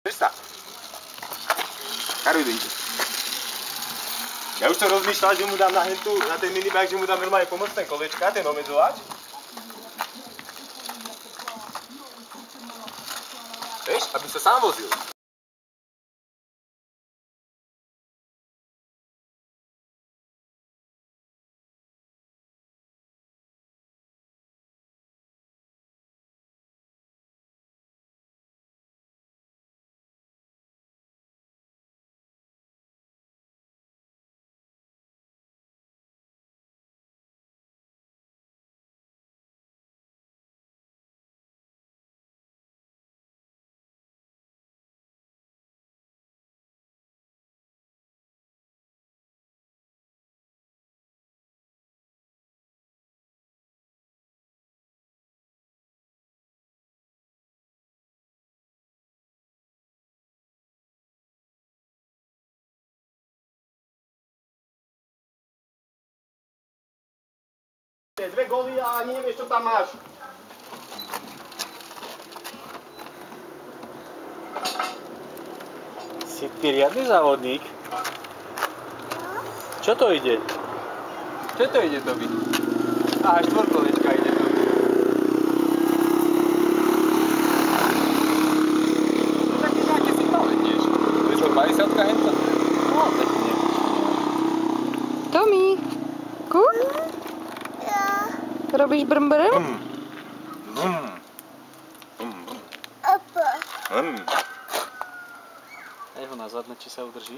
Drž sa. Karuj dojde. Ja už som rozmýšľal, že mu dám na hentu, na ten minibike, že mu dám normálne pomocné kolečka, ten obmedzovač. Vieš, aby sa sám vozil. Dve góly a ani nevieš, čo tam máš. Si ty riadny závodník? Čo to ide? Čo to ide, Tobi? Á, štvorkolečka ide, Tobi. Také nejaké signálne tiež. To je 50-ka henta? No, pekne. Tomi, ku? Robíš brm-brm? Aj ho na zadne, či sa udrží.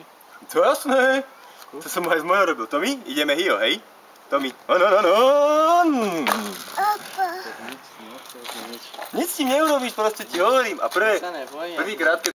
To jasné. To som aj z mojho robil. Tomi, ideme hio, hej? Tomi. Nic s tým neurobíš, proste ti hovorím. A prvý krát,